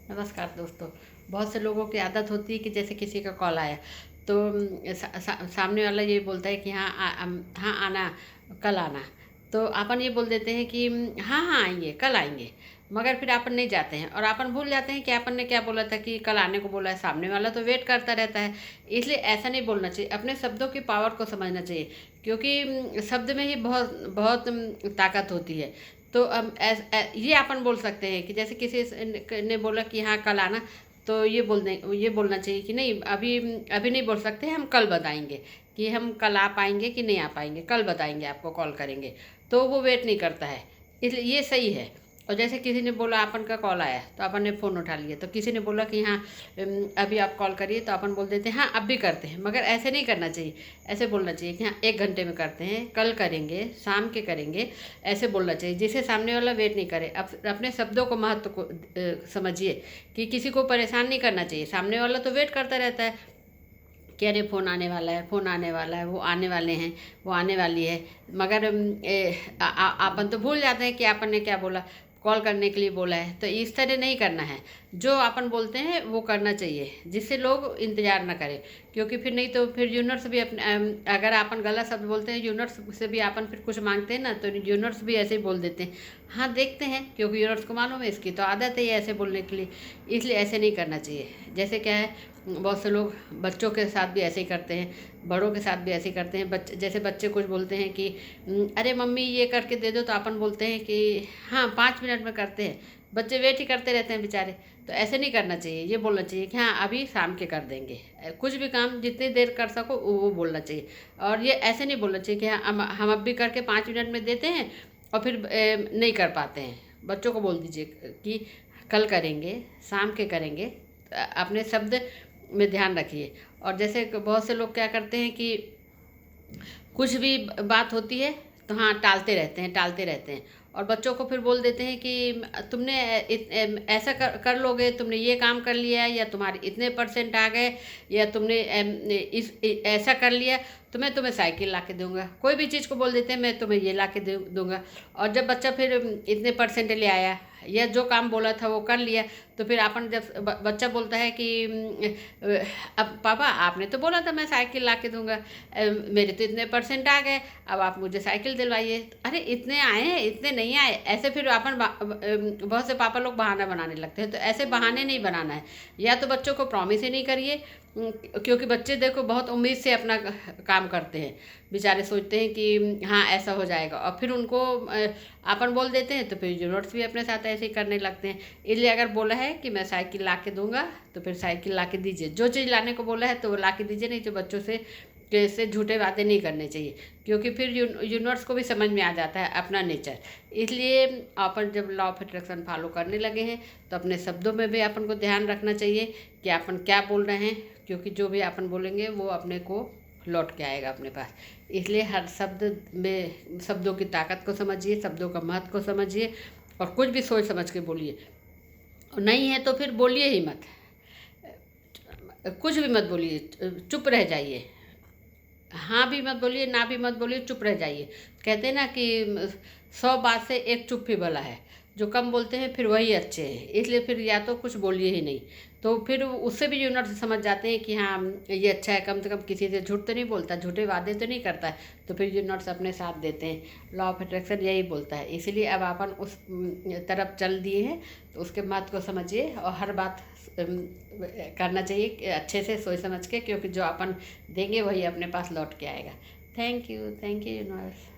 नमस्कार दोस्तों। बहुत से लोगों की आदत होती है कि जैसे किसी का कॉल आया तो सामने वाला ये बोलता है कि हाँ आना, कल आना। तो अपन ये बोल देते हैं कि हाँ हाँ आएंगे, कल आएंगे। मगर फिर अपन नहीं जाते हैं और अपन भूल जाते हैं कि अपन ने क्या बोला था, कि कल आने को बोला है। सामने वाला तो वेट करता रहता है। इसलिए ऐसा नहीं बोलना चाहिए, अपने शब्दों की पावर को समझना चाहिए, क्योंकि शब्द में ही बहुत बहुत ताकत होती है। तो ये अपन बोल सकते हैं कि जैसे किसी ने बोला कि हाँ कल आना, तो ये बोलना चाहिए कि नहीं, अभी अभी नहीं बोल सकते, हम कल बताएंगे कि हम कल आ पाएंगे कि नहीं आ पाएंगे, कल बताएंगे, आपको कॉल करेंगे। तो वो वेट नहीं करता है, इसलिए ये सही है। और जैसे किसी ने बोला अपन का कॉल आया तो अपन ने फ़ोन उठा लिया, तो किसी ने बोला कि हाँ अभी आप कॉल करिए, तो अपन बोल देते हैं हाँ अब भी करते हैं। मगर ऐसे नहीं करना चाहिए, ऐसे बोलना चाहिए कि हाँ 1 घंटे में करते हैं, कल करेंगे, शाम के करेंगे। ऐसे बोलना चाहिए जिससे सामने वाला वेट नहीं करे। अपने शब्दों को महत्व को समझिए कि किसी को परेशान नहीं करना चाहिए। सामने वाला तो वेट करता रहता है कि अरे फ़ोन आने वाला है, फ़ोन आने वाला है, वो आने वाले हैं, वो आने वाली है। मगर अपन तो भूल जाते हैं कि अपन ने क्या बोला, कॉल करने के लिए बोला है। तो इस तरह नहीं करना है, जो अपन बोलते हैं वो करना चाहिए, जिससे लोग इंतज़ार ना करें। क्योंकि फिर नहीं तो फिर यूनिवर्स भी अपने अगर अपन गलत शब्द बोलते हैं, यूनिवर्स से भी अपन फिर कुछ मांगते हैं ना, तो यूनिवर्स भी ऐसे ही बोल देते हैं। हाँ देखते हैं, क्योंकि यूनिवर्स को मालूम है, इसकी तो आदत है ये ऐसे बोलने के लिए। इसलिए ऐसे नहीं करना चाहिए। जैसे क्या है, बहुत से लोग बच्चों के साथ भी ऐसे ही करते हैं, बड़ों के साथ भी ऐसे ही करते हैं। जैसे बच्चे कुछ बोलते हैं कि अरे मम्मी ये करके दे दो, तो अपन बोलते हैं कि हाँ 5 मिनट में करते हैं। बच्चे वेट ही करते रहते हैं बेचारे। तो ऐसे नहीं करना चाहिए, ये बोलना चाहिए कि हाँ अभी शाम के कर देंगे। कुछ भी काम जितनी देर कर सको वो बोलना चाहिए। और ये ऐसे नहीं बोलना चाहिए कि हाँ हम अब भी करके 5 मिनट में देते हैं और फिर नहीं कर पाते हैं। बच्चों को बोल दीजिए कि कल करेंगे, शाम के करेंगे। अपने शब्द में ध्यान रखिए। और जैसे बहुत से लोग क्या करते हैं कि कुछ भी बात होती है तो हाँ टालते रहते हैं। और बच्चों को फिर बोल देते हैं कि तुमने ऐसा कर लोगे, तुमने ये काम कर लिया, या तुम्हारे इतने परसेंट आ गए, या तुमने ऐसा कर लिया तो मैं तुम्हें साइकिल ला के दूँगा। कोई भी चीज़ को बोल देते हैं मैं तुम्हें ये ला के दूँगा। और जब बच्चा फिर इतने परसेंट ले आया या जो काम बोला था वो कर लिया, तो फिर अपन जब बच्चा बोलता है कि अब पापा आपने तो बोला था मैं साइकिल ला के दूँगा, मेरे तो इतने परसेंट आ गए, अब आप मुझे साइकिल दिलवाइए। अरे इतने आए हैं, इतने नहीं आए। ऐसे फिर अपन बहुत से पापा लोग बहाना बनाने लगते हैं। तो ऐसे बहाने नहीं बनाना है। या तो बच्चों को प्रॉमिस ही नहीं करिए, क्योंकि बच्चे देखो बहुत उम्मीद से अपना काम करते हैं। बेचारे सोचते हैं कि हाँ ऐसा हो जाएगा, और फिर उनको अपन बोल देते हैं तो फिर यूनिवर्स भी अपने साथ ऐसे ही करने लगते हैं। इसलिए अगर बोला है कि मैं साइकिल ला के दूंगा तो फिर साइकिल ला के दीजिए। जो चीज़ लाने को बोला है तो वो ला के दीजिए। नहीं तो बच्चों से झूठे बातें नहीं करने चाहिए, क्योंकि फिर यूनिवर्स को भी समझ में आ जाता है अपना नेचर। इसलिए अपन जब लॉ ऑफ अट्रैक्शन फॉलो करने लगे हैं तो अपने शब्दों में भी अपन को ध्यान रखना चाहिए कि अपन क्या बोल रहे हैं, क्योंकि जो भी अपन बोलेंगे वो अपने को लौट के आएगा अपने पास। इसलिए हर शब्द में शब्दों की ताकत को समझिए, शब्दों का महत्व को समझिए, और कुछ भी सोच समझ के बोलिए। और नहीं है तो फिर बोलिए ही मत, कुछ भी मत बोलिए, चुप रह जाइए। हाँ भी मत बोलिए, ना भी मत बोलिए, चुप रह जाइए। कहते हैं ना कि 100 बात से एक चुप ही भला है। जो कम बोलते हैं फिर वही अच्छे हैं। इसलिए फिर या तो कुछ बोलिए ही नहीं, तो फिर उससे भी यूनिवर्स समझ जाते हैं कि हाँ ये अच्छा है, कम से कम किसी से झूठ तो नहीं बोलता, झूठे वादे तो नहीं करता है। तो फिर यूनिवर्स अपने साथ देते हैं। लॉ ऑफ अट्रैक्शन यही बोलता है। इसीलिए अब अपन उस तरफ चल दिए हैं, तो उसके बात को समझिए और हर बात करना चाहिए अच्छे से सोच समझ के, क्योंकि जो अपन देंगे वही अपने पास लौट के आएगा। Thank you universe.